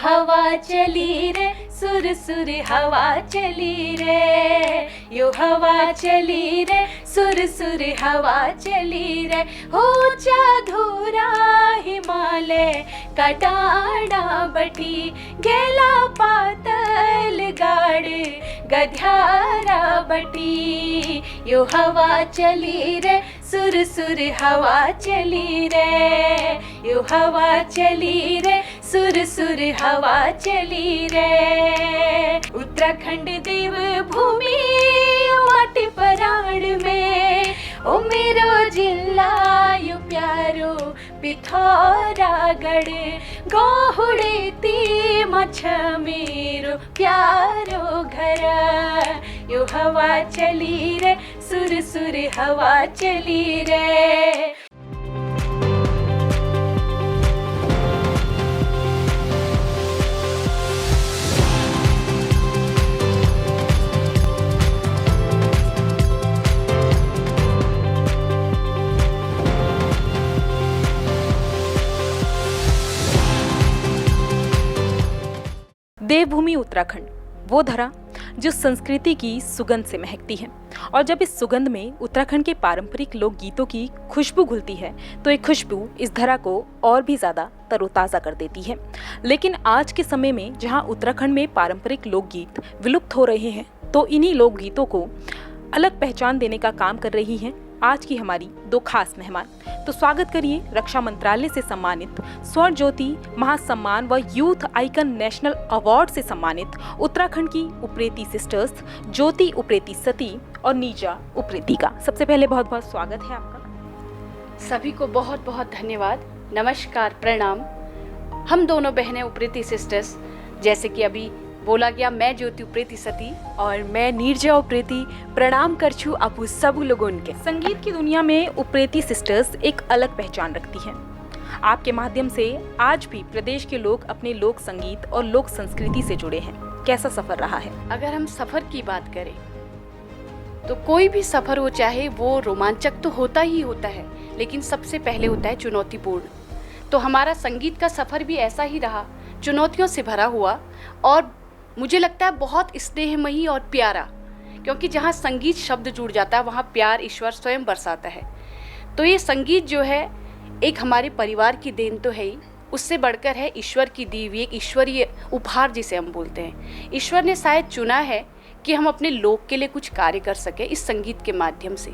हवा चली रे सुर सुर हवा चली रे, यो हवा चली रे सुर सुर हवा चली रे। हो चाधुरा हिमालय कटाड़ा बटी, गेला पातल गाड़ गध्यारा बटी, यो हवा चली रे सुर सुर हवा चली रे, यो हवा चली रे सुर सुर हवा चली रे। उत्तराखंड देव भूमि माटी पराड़ में, ओ मेरो जिला यू प्यारो पिथौरागढ़, गोहुड़ेती मछ मेरो प्यारो घर, यो हवा चली रे सुर सुर हवा चली रे। देवभूमि उत्तराखंड, वो धरा जो संस्कृति की सुगंध से महकती है, और जब इस सुगंध में उत्तराखंड के पारंपरिक लोक गीतों की खुशबू घुलती है तो ये खुशबू इस धरा को और भी ज़्यादा तरोताज़ा कर देती है। लेकिन आज के समय में जहाँ उत्तराखंड में पारंपरिक लोकगीत विलुप्त हो रहे हैं, तो इन्हीं लोकगीतों को अलग पहचान देने का काम कर रही हैं आज की हमारी दो खास मेहमान। तो स्वागत करिए रक्षा मंत्रालय से सम्मानित स्वर्ण ज्योति महासम्मान व यूथ आइकन नेशनल अवार्ड से सम्मानित उत्तराखंड की उप्रेती सिस्टर्स ज्योति उप्रेती सती और नीजा उप्रेती का। सबसे पहले बहुत बहुत स्वागत है आपका। सभी को बहुत बहुत धन्यवाद, नमस्कार, प्रणाम। हम दोनों बहनें उप्रेती सिस्टर्स, जैसे कि अभी बोला गया, मैं ज्योति उप्रेती सती और मैं नीरजा उप्रेती प्रणाम कर छू आपू सब लोगों के। संगीत की दुनिया में उप्रेती सिस्टर्स एक अलग पहचान रखती हैं। आपके माध्यम से आज भी प्रदेश के लोग अपने लोक संगीत और लोक संस्कृति से जुड़े हैं। कैसा सफर रहा है? अगर हम सफर की बात करें तो कोई भी सफर हो, चाहे वो रोमांचक तो होता ही होता है, लेकिन सबसे पहले होता है चुनौतीपूर्ण। तो हमारा संगीत का सफर भी ऐसा ही रहा, चुनौतियों से भरा हुआ, और मुझे लगता है बहुत स्नेहमयी और प्यारा, क्योंकि जहाँ संगीत शब्द जुड़ जाता है वहाँ प्यार ईश्वर स्वयं बरसाता है। तो ये संगीत जो है एक हमारे परिवार की देन तो है ही, उससे बढ़कर है ईश्वर की दी हुई एक ईश्वरीय उपहार जिसे हम बोलते हैं। ईश्वर ने शायद चुना है कि हम अपने लोक के लिए कुछ कार्य कर सकें इस संगीत के माध्यम से।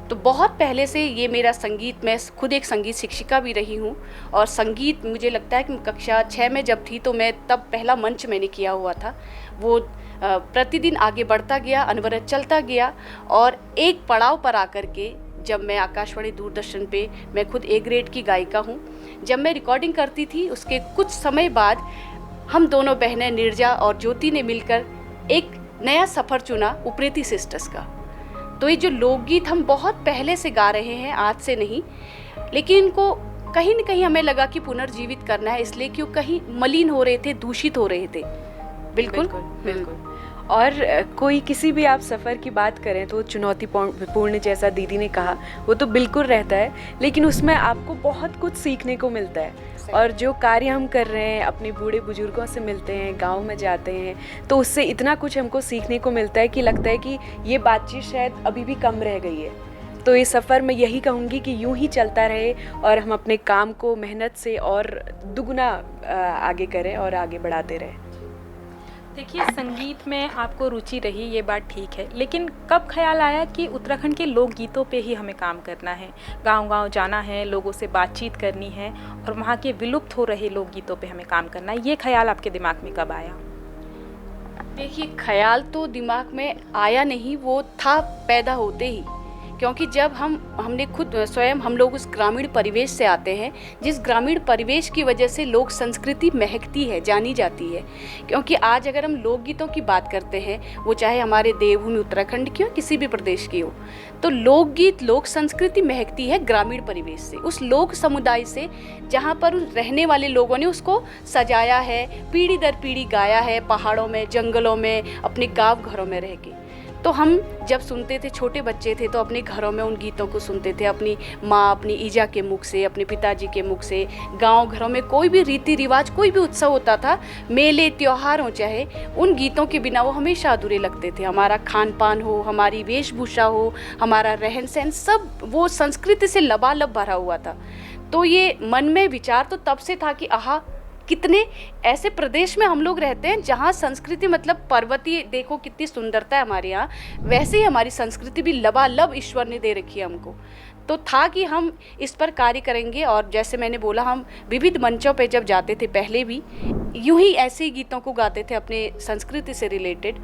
तो बहुत पहले से ये मेरा संगीत, मैं खुद एक संगीत शिक्षिका भी रही हूँ, और संगीत मुझे लगता है कि कक्षा 6 में जब थी तो मैं तब पहला मंच मैंने किया हुआ था। वो प्रतिदिन आगे बढ़ता गया, अनवरत चलता गया, और एक पड़ाव पर आकर के जब मैं आकाशवाणी दूरदर्शन पे, मैं खुद ए ग्रेड की गायिका हूँ, जब मैं रिकॉर्डिंग करती थी उसके कुछ समय बाद हम दोनों बहनें नीरजा और ज्योति ने मिलकर एक नया सफ़र चुना उप्रेती सिस्टर्स का। तो ये जो लोकगीत हम बहुत पहले से गा रहे हैं, आज से नहीं, लेकिन इनको कहीं न कहीं हमें लगा कि पुनर्जीवित करना है, इसलिए कि वो कहीं मलिन हो रहे थे, दूषित हो रहे थे। बिल्कुल बिल्कुल। और कोई किसी भी आप सफ़र की बात करें तो चुनौतीपूर्ण, जैसा दीदी ने कहा, वो तो बिल्कुल रहता है, लेकिन उसमें आपको बहुत कुछ सीखने को मिलता है। और जो कार्य हम कर रहे हैं, अपने बूढ़े बुजुर्गों से मिलते हैं, गांव में जाते हैं, तो उससे इतना कुछ हमको सीखने को मिलता है कि लगता है कि ये बातचीत शायद अभी भी कम रह गई है। तो ये सफ़र मैं यही कहूँगी कि यूं ही चलता रहे और हम अपने काम को मेहनत से और दुगना आगे करें और आगे बढ़ाते रहें। देखिए, संगीत में आपको रुचि रही, ये बात ठीक है, लेकिन कब ख्याल आया कि उत्तराखंड के लोकगीतों पे ही हमें काम करना है, गांव-गांव जाना है, लोगों से बातचीत करनी है और वहाँ के विलुप्त हो रहे लोकगीतों पे हमें काम करना है? ये ख्याल आपके दिमाग में कब आया? देखिए, ख्याल तो दिमाग में आया नहीं, वो था पैदा होते ही, क्योंकि जब हमने खुद स्वयं, हम लोग उस ग्रामीण परिवेश से आते हैं, जिस ग्रामीण परिवेश की वजह से लोक संस्कृति महकती है, जानी जाती है। क्योंकि आज अगर हम लोकगीतों की बात करते हैं, वो चाहे हमारे देवभूमि उत्तराखंड की हो, किसी भी प्रदेश की हो, तो लोकगीत, लोक संस्कृति महकती है ग्रामीण परिवेश से, उस लोक समुदाय से, जहाँ पर उन रहने वाले लोगों ने उसको सजाया है, पीढ़ी दर पीढ़ी गाया है, पहाड़ों में, जंगलों में, अपने गाँव घरों में रह के। तो हम जब सुनते थे, छोटे बच्चे थे, तो अपने घरों में उन गीतों को सुनते थे, अपनी माँ, अपनी ईजा के मुख से, अपने पिताजी के मुख से। गांव घरों में कोई भी रीति रिवाज, कोई भी उत्सव होता था, मेले त्योहार हो चाहे, उन गीतों के बिना वो हमेशा अधूरे लगते थे। हमारा खान पान हो, हमारी वेशभूषा हो, हमारा रहन सहन, सब वो संस्कृति से लबालब भरा हुआ था। तो ये मन में विचार तो तब से था कि आहा, कितने ऐसे प्रदेश में हम लोग रहते हैं जहाँ संस्कृति मतलब पर्वतीय, देखो कितनी सुंदरता है हमारे यहाँ, वैसे ही हमारी संस्कृति भी लबालब ईश्वर ने दे रखी है हमको। तो था कि हम इस पर कार्य करेंगे। और जैसे मैंने बोला, हम विविध मंचों पे जब जाते थे, पहले भी यूं ही ऐसे ही गीतों को गाते थे अपने संस्कृति से रिलेटेड।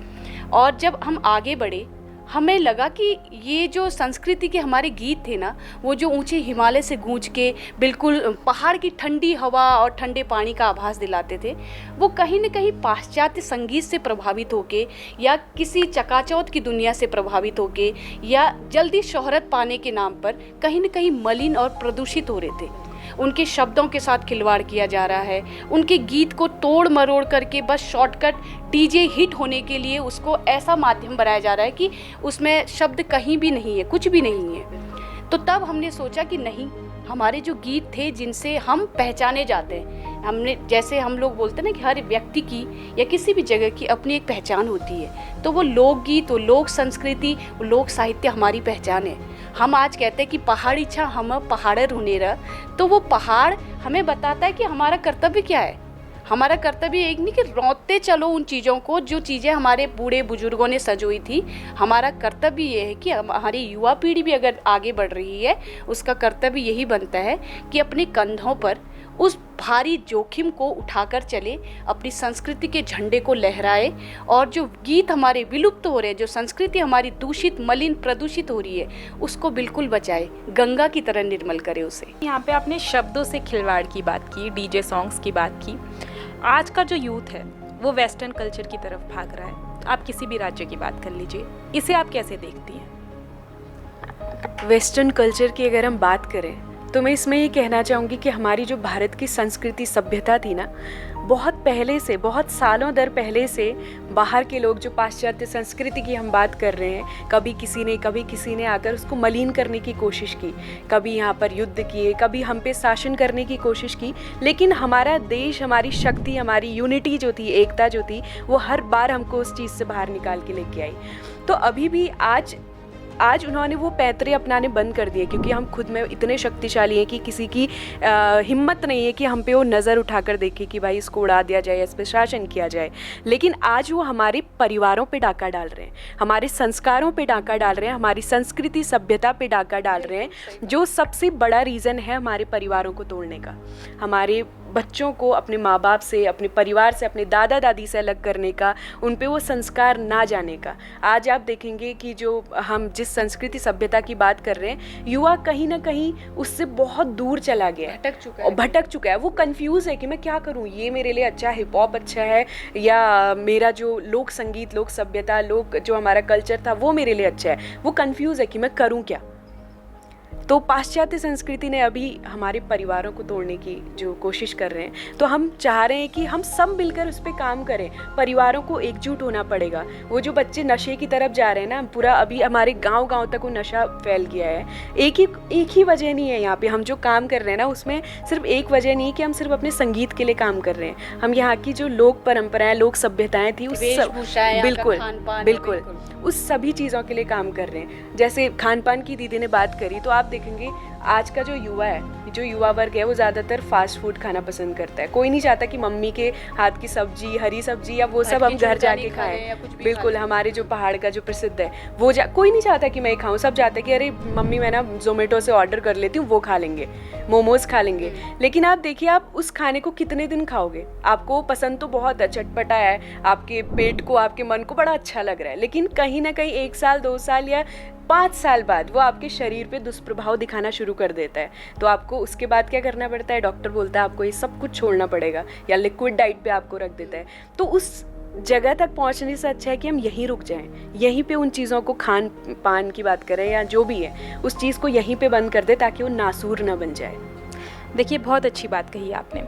और जब हम आगे बढ़े, हमें लगा कि ये जो संस्कृति के हमारे गीत थे ना, वो जो ऊंचे हिमालय से गूंज के बिल्कुल पहाड़ की ठंडी हवा और ठंडे पानी का आभास दिलाते थे, वो कहीं न कहीं पाश्चात्य संगीत से प्रभावित होके, या किसी चकाचौंध की दुनिया से प्रभावित होके, या जल्दी शोहरत पाने के नाम पर कहीं न कहीं मलिन और प्रदूषित हो रहे थे। उनके शब्दों के साथ खिलवाड़ किया जा रहा है, उनके गीत को तोड़ मरोड़ करके बस शॉर्टकट डीजे हिट होने के लिए उसको ऐसा माध्यम बनाया जा रहा है कि उसमें शब्द कहीं भी नहीं है, कुछ भी नहीं है। तो तब हमने सोचा कि नहीं, हमारे जो गीत थे जिनसे हम पहचाने जाते हैं, हमने जैसे हम लोग बोलते हैं ना कि हर व्यक्ति की या किसी भी जगह की अपनी एक पहचान होती है, तो वो लोकगीत, वो लोक संस्कृति, वो लोक साहित्य हमारी पहचान है। हम आज कहते हैं कि पहाड़ी छा हम पहाड़ रुनेरा, तो वो पहाड़ हमें बताता है कि हमारा कर्तव्य क्या है। हमारा कर्तव्य एक नहीं कि रौंदते चलो उन चीज़ों को, जो चीज़ें हमारे बूढ़े बुजुर्गों ने सजोई थी। हमारा कर्तव्य ये है कि हमारी युवा पीढ़ी भी अगर आगे बढ़ रही है, उसका कर्तव्य यही बनता है कि अपने कंधों पर उस भारी जोखिम को उठाकर चले, अपनी संस्कृति के झंडे को लहराए, और जो गीत हमारे विलुप्त हो रहे हैं, जो संस्कृति हमारी दूषित, मलिन, प्रदूषित हो रही है, उसको बिल्कुल बचाए, गंगा की तरह निर्मल करे उसे। यहाँ पे आपने शब्दों से खिलवाड़ की बात की, डीजे सॉन्ग्स की बात की। आज का जो यूथ है वो वेस्टर्न कल्चर की तरफ भाग रहा है। आप किसी भी राज्य की बात कर लीजिए, इसे आप कैसे देखती हैं? वेस्टर्न कल्चर की अगर हम बात करें तो मैं इसमें ये कहना चाहूँगी कि हमारी जो भारत की संस्कृति सभ्यता थी ना, बहुत पहले से, बहुत सालों दर पहले से बाहर के लोग, जो पाश्चात्य संस्कृति की हम बात कर रहे हैं, कभी किसी ने आकर उसको मलिन करने की कोशिश की, कभी यहाँ पर युद्ध किए, कभी हम पे शासन करने की कोशिश की, लेकिन हमारा देश, हमारी शक्ति, हमारी यूनिटी जो थी, एकता जो थी, वो हर बार हमको उस चीज़ से बाहर निकाल के लेके आई। तो अभी भी आज उन्होंने वो पैंतरे अपनाने बंद कर दिए, क्योंकि हम खुद में इतने शक्तिशाली हैं कि किसी की हिम्मत नहीं है कि हम पे वो नज़र उठाकर देखे कि भाई इसको उड़ा दिया जाए, इस पर शासन किया जाए। लेकिन आज वो हमारे परिवारों पे डाका डाल रहे हैं, हमारे संस्कारों पे डाका डाल रहे हैं, हमारी संस्कृति सभ्यता पे डाका डाल रहे हैं, जो सबसे बड़ा रीज़न है हमारे परिवारों को तोड़ने का, हमारे बच्चों को अपने माँ बाप से, अपने परिवार से, अपने दादा दादी से अलग करने का, उन पे वो संस्कार ना जाने का। आज आप देखेंगे कि जो हम जिस संस्कृति सभ्यता की बात कर रहे हैं, युवा कहीं ना कहीं उससे बहुत दूर चला गया है, भटक चुका है। वो कंफ्यूज है कि मैं क्या करूँ, ये मेरे लिए अच्छा है, हिप हॉप अच्छा है, या मेरा जो लोक संगीत, लोक सभ्यता, लोक जो हमारा कल्चर था वो मेरे लिए अच्छा है। वो कंफ्यूज है कि मैं करूँ क्या। तो पाश्चात्य संस्कृति ने अभी हमारे परिवारों को तोड़ने की जो कोशिश कर रहे हैं, तो हम चाह रहे हैं कि हम सब मिलकर उस पर काम करें, परिवारों को एकजुट होना पड़ेगा। वो जो बच्चे नशे की तरफ जा रहे हैं ना, पूरा अभी हमारे गांव-गांव तक वो नशा फैल गया है। एक ही वजह नहीं है, यहाँ पे हम जो काम कर रहे हैं ना, उसमें सिर्फ एक वजह नहीं है कि हम सिर्फ अपने संगीत के लिए काम कर रहे हैं। हम यहाँ की जो लोक परंपराएं, लोक सभ्यताएं थी, उस बिल्कुल उस सभी चीज़ों के लिए काम कर रहे हैं। जैसे खान पान की दीदी ने बात करी, तो आप देखेंगे आज का जो युवा है, जो युवा वर्ग है, वो ज़्यादातर फास्ट फूड खाना पसंद करता है। कोई नहीं चाहता कि मम्मी के हाथ की सब्जी, हरी सब्जी या वो सब हम घर जाके खाएं। बिल्कुल, हमारे जो पहाड़ का जो प्रसिद्ध है वो कोई नहीं चाहता कि मैं खाऊं। सब चाहते हैं कि अरे मम्मी मैं ना जोमेटो से ऑर्डर कर लेती हूँ, वो खा लेंगे, मोमोज खा लेंगे। लेकिन आप देखिए, आप उस खाने को कितने दिन खाओगे? आपको पसंद तो बहुत है, चटपटा है, आपके पेट को, आपके मन को बड़ा अच्छा लग रहा है, लेकिन कहीं ना कहीं 1 साल, 2 साल या 5 साल बाद वो आपके शरीर पे दुष्प्रभाव दिखाना शुरू कर देता है। तो आपको उसके बाद क्या करना पड़ता है? डॉक्टर बोलता है आपको ये सब कुछ छोड़ना पड़ेगा, या लिक्विड डाइट पे आपको रख देता है। तो उस जगह तक पहुंचने से अच्छा है कि हम यहीं रुक जाएं, यहीं पे उन चीज़ों को, खान पान की बात करें या जो भी है, उस चीज़ को यहीं पे बंद कर दे, ताकि वो नासूर ना बन जाए। देखिए, बहुत अच्छी बात कही आपने।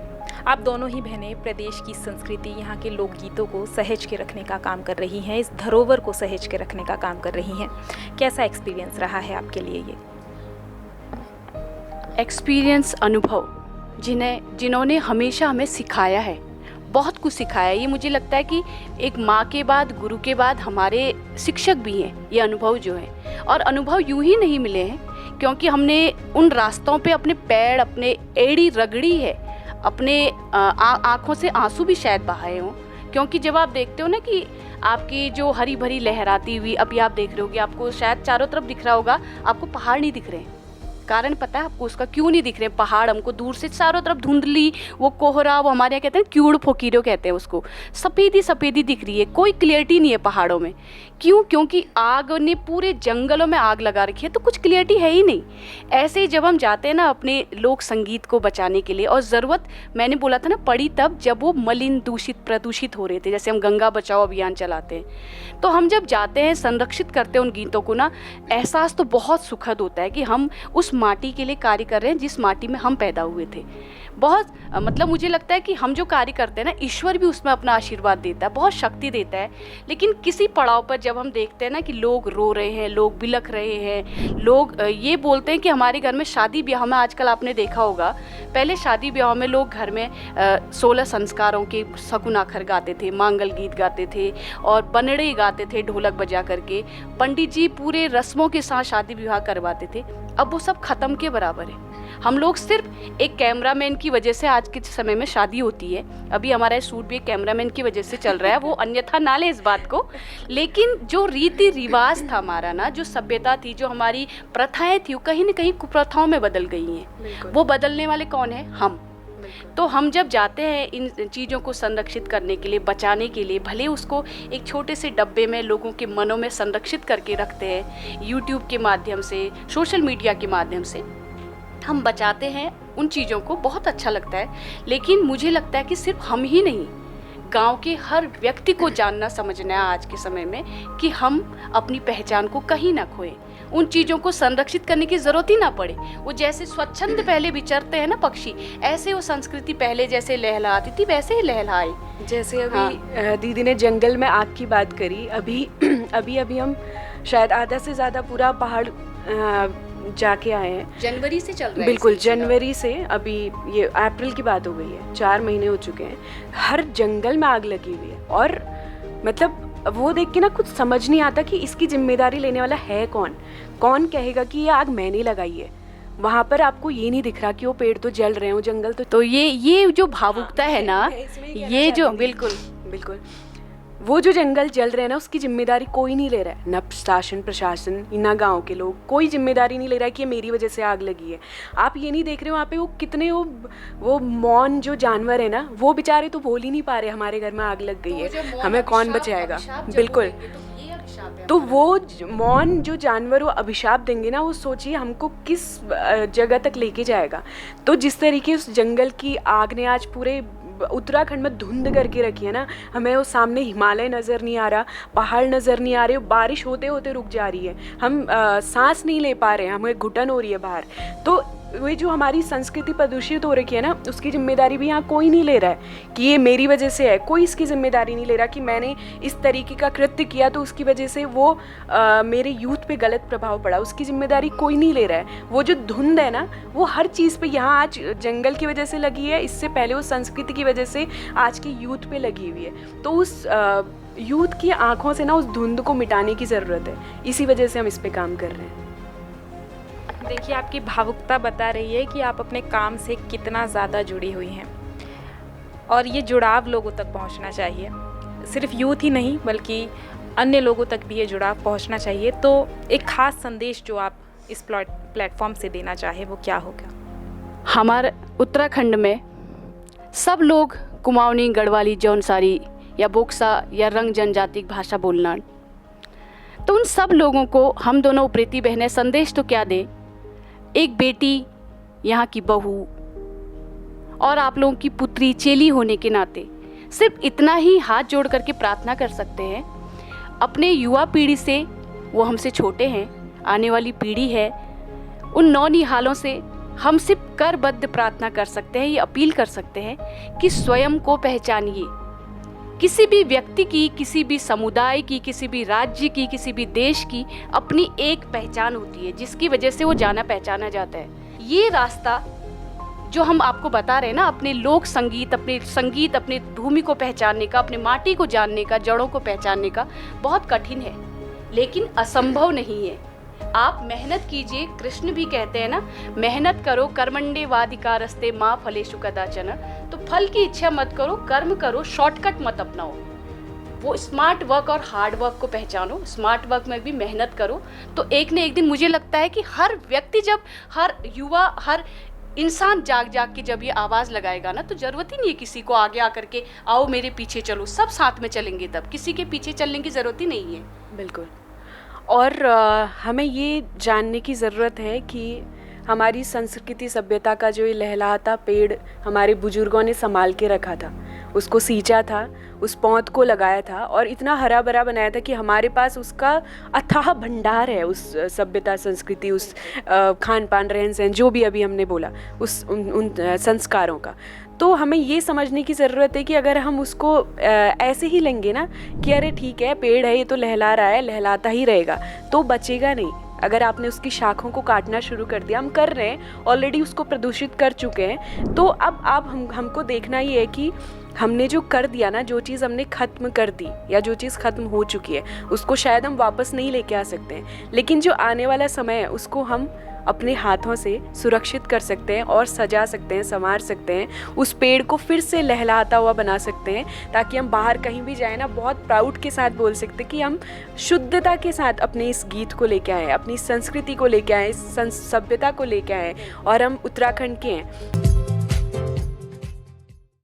आप दोनों ही बहनें प्रदेश की संस्कृति, यहाँ के लोकगीतों को सहेज के रखने का काम कर रही हैं, इस धरोहर को सहेज के रखने का काम कर रही हैं। कैसा एक्सपीरियंस रहा है आपके लिए ये? एक्सपीरियंस, अनुभव, जिन्होंने हमेशा हमें सिखाया है, बहुत कुछ सिखाया है। ये मुझे लगता है कि एक माँ के बाद, गुरु के बाद हमारे शिक्षक भी हैं ये अनुभव जो है। और अनुभव यूं ही नहीं मिले हैं, क्योंकि हमने उन रास्तों पे अपने पैर, अपने एड़ी रगड़ी है, अपने आँखों से आंसू भी शायद बहाए हों। क्योंकि जब आप देखते हो ना कि आपकी जो हरी भरी लहराती हुई, अभी आप देख रहे होगे, आपको शायद चारों तरफ दिख रहा होगा, आपको पहाड़ नहीं दिख रहे हैं। कारण पता है आपको उसका, क्यों नहीं दिख रहे पहाड़? हमको दूर से चारों तरफ धुंधली, वो कोहरा, वो हमारे यहाँ कहते हैं क्यूड़ फोकीरो कहते हैं उसको, सफ़ेदी सफ़ेदी दिख रही है, कोई क्लियरिटी नहीं है पहाड़ों में। क्यों? क्योंकि आग ने पूरे जंगलों में आग लगा रखी है, तो कुछ क्लियरिटी है ही नहीं। ऐसे ही जब हम जाते हैं ना अपने लोक संगीत को बचाने के लिए, और ज़रूरत मैंने बोला था ना पड़ी तब जब वो मलिन, दूषित, प्रदूषित हो रहे थे। जैसे हम गंगा बचाओ अभियान चलाते हैं, तो हम जब जाते हैं, संरक्षित करते हैं उन गीतों को ना, एहसास तो बहुत सुखद होता है कि हम उस माटी के लिए कार्य कर रहे हैं जिस माटी में हम पैदा हुए थे। बहुत मतलब मुझे लगता है कि हम जो कार्य करते हैं ना, ईश्वर भी उसमें अपना आशीर्वाद देता है, बहुत शक्ति देता है। लेकिन किसी पड़ाव पर जब हम देखते हैं ना कि लोग रो रहे हैं, लोग बिलख रहे हैं, लोग ये बोलते हैं कि हमारे घर में शादी ब्याह में, आजकल आपने देखा होगा, पहले शादी ब्याह में लोग घर में 16 संस्कारों के शगुन आखर गाते थे, मांगल गीत गाते थे और बनड़े गाते थे ढोलक बजा करके। पंडित जी पूरे रस्मों के साथ शादी विवाह करवाते थे। अब वो सब खत्म के बराबर है। हम लोग सिर्फ एक कैमरामैन की वजह से आज के समय में शादी होती है। अभी हमारा शूट भी एक कैमरामैन की वजह से चल रहा है, वो अन्यथा ना ले इस बात को। लेकिन जो रीति रिवाज था हमारा ना, जो सभ्यता थी, जो हमारी प्रथाएं थी, वो कहीं ना कहीं कुप्रथाओं में बदल गई हैं। वो बदलने वाले कौन है? हम। तो हम जब जाते हैं इन चीज़ों को संरक्षित करने के लिए, बचाने के लिए, भले उसको एक छोटे से डब्बे में लोगों के मनों में संरक्षित करके रखते हैं, यूट्यूब के माध्यम से, सोशल मीडिया के माध्यम से हम बचाते हैं उन चीज़ों को, बहुत अच्छा लगता है। लेकिन मुझे लगता है कि सिर्फ हम ही नहीं, गांव के हर व्यक्ति को जानना समझना है आज के समय में कि हम अपनी पहचान को कहीं ना खोएं। उन चीज़ों को संरक्षित करने की ज़रूरत ही ना पड़े। वो जैसे स्वच्छंद पहले विचरते हैं ना पक्षी, ऐसे वो संस्कृति पहले जैसे लहलहाती थी वैसे ही लहलहाए। जैसे अभी दीदी ने जंगल में आग की बात करी, अभी हम शायद आधा से ज़्यादा पूरा पहाड़ जाके आए हैं। जनवरी से चल रहा है। बिल्कुल, जनवरी से, अभी ये अप्रैल की बात हो गई है, 4 महीने हो चुके हैं। हर जंगल में आग लगी हुई है और मतलब वो देख के ना कुछ समझ नहीं आता कि इसकी जिम्मेदारी लेने वाला है कौन। कौन कहेगा कि ये आग मैंने लगाई है? वहाँ पर आपको ये नहीं दिख रहा कि वो पेड़ तो जल रहे हैं, वो जंगल तो ये जो भावुकता है ना, ये जो बिल्कुल वो जो जंगल जल रहे हैं ना, उसकी जिम्मेदारी कोई नहीं ले रहा है, ना शासन प्रशासन, ना गांव के लोग, कोई जिम्मेदारी नहीं ले रहा है कि ये मेरी वजह से आग लगी है। आप ये नहीं देख रहे हो वहाँ पे वो कितने वो मौन जो जानवर है ना, वो बेचारे तो बोल ही नहीं पा रहे हमारे घर में आग लग गई है, हमें कौन बचाएगा। बिल्कुल, तो वो मौन जो जानवर वो अभिशाप देंगे ना, वो सोचिए हमको किस जगह तक लेके जाएगा। तो जिस तरीके उस जंगल की आग ने आज पूरे उत्तराखंड में धुंध करके रखी है ना, हमें वो सामने हिमालय नज़र नहीं आ रहा, पहाड़ नज़र नहीं आ रहे, बारिश होते होते रुक जा रही है, हम सांस नहीं ले पा रहे हैं, हमें घुटन हो रही है बाहर। तो वे जो हमारी संस्कृति प्रदूषित हो रखी है ना, उसकी जिम्मेदारी भी यहाँ कोई नहीं ले रहा है कि ये मेरी वजह से है। कोई इसकी जिम्मेदारी नहीं ले रहा कि मैंने इस तरीके का कृत्य किया तो उसकी वजह से वो मेरे यूथ पे गलत प्रभाव पड़ा, उसकी जिम्मेदारी कोई नहीं ले रहा है। वो जो धुंध है ना, वो हर चीज़ पे यहाँ आज जंगल की वजह से लगी है, इससे पहले वो संस्कृति की वजह से आज के यूथ पे लगी हुई है। तो उस यूथ की आँखों से ना उस धुंध को मिटाने की ज़रूरत है, इसी वजह से हम इस पर काम कर रहे हैं। देखिए, आपकी भावुकता बता रही है कि आप अपने काम से कितना ज़्यादा जुड़ी हुई हैं, और ये जुड़ाव लोगों तक पहुंचना चाहिए। सिर्फ यूथ ही नहीं बल्कि अन्य लोगों तक भी ये जुड़ाव पहुंचना चाहिए। तो एक ख़ास संदेश जो आप इस प्लेटफॉर्म से देना चाहे वो क्या होगा? हमारे उत्तराखंड में सब लोग कुमाऊनी, गढ़वाली, जौनसारी या बोक्सा या रंग जनजाति भाषा बोलना, तो उन सब लोगों को हम दोनों प्रीति बहनें संदेश तो क्या दें। एक बेटी, यहाँ की बहू और आप लोगों की पुत्री, चेली होने के नाते सिर्फ इतना ही हाथ जोड़ करके प्रार्थना कर सकते हैं अपने युवा पीढ़ी से, वो हमसे छोटे हैं, आने वाली पीढ़ी है, उन नौनिहालों से हम सिर्फ करबद्ध प्रार्थना कर सकते हैं, ये अपील कर सकते हैं कि स्वयं को पहचानिए। किसी भी व्यक्ति की, किसी भी समुदाय की, किसी भी राज्य की, किसी भी देश की अपनी एक पहचान होती है जिसकी वजह से वो जाना पहचाना जाता है। ये रास्ता जो हम आपको बता रहे हैं ना, अपने लोक संगीत, अपने भूमि को पहचानने का, अपने माटी को जानने का, जड़ों को पहचानने का, बहुत कठिन है लेकिन असंभव नहीं है। आप मेहनत कीजिए। कृष्ण भी कहते हैं ना, मेहनत करो, कर्मण्येवाधिकारस्ते मां फलेषु कदाचन। तो फल की इच्छा मत करो, कर्म करो, शॉर्टकट मत अपनाओ। वो स्मार्ट वर्क और हार्ड वर्क को पहचानो। स्मार्ट वर्क में भी मेहनत करो तो एक न एक दिन, मुझे लगता है कि हर व्यक्ति, जब हर युवा, हर इंसान जाग के जब ये आवाज़ लगाएगा ना, तो ज़रूरत ही नहीं है किसी को आगे आकर के आओ मेरे पीछे चलो, सब साथ में चलेंगे। तब किसी के पीछे चलने की ज़रूरत ही नहीं है। बिल्कुल। और हमें ये जानने की ज़रूरत है कि हमारी संस्कृति सभ्यता का जो ये लहलहाता पेड़ हमारे बुजुर्गों ने संभाल के रखा था, उसको सींचा था, उस पौध को लगाया था और इतना हरा भरा बनाया था कि हमारे पास उसका अथाह भंडार है, उस सभ्यता, संस्कृति, उस खान पान, रहन सहन, जो भी अभी हमने बोला, उन संस्कारों का। तो हमें ये समझने की ज़रूरत है कि अगर हम उसको ऐसे ही लेंगे ना कि अरे ठीक है, पेड़ है, ये तो लहला रहा है, लहलाता ही रहेगा, तो बचेगा नहीं। अगर आपने उसकी शाखों को काटना शुरू कर दिया, हम कर रहे हैं, ऑलरेडी उसको प्रदूषित कर चुके हैं, तो अब आप हमको देखना ये है कि हमने जो कर दिया ना, जो चीज़ हमने ख़त्म कर दी या जो चीज़ ख़त्म हो चुकी है, उसको शायद हम वापस नहीं लेके आ सकते हैं, लेकिन जो आने वाला समय है उसको हम अपने हाथों से सुरक्षित कर सकते हैं और सजा सकते हैं, संवार सकते हैं, उस पेड़ को फिर से लहलाता हुआ बना सकते हैं, ताकि हम बाहर कहीं भी जाएं ना, बहुत प्राउड के साथ बोल सकते हैं कि हम शुद्धता के साथ अपने इस गीत को लेके आए, अपनी संस्कृति को लेके आए, इस सभ्यता को लेके आए और हम उत्तराखंड के हैं।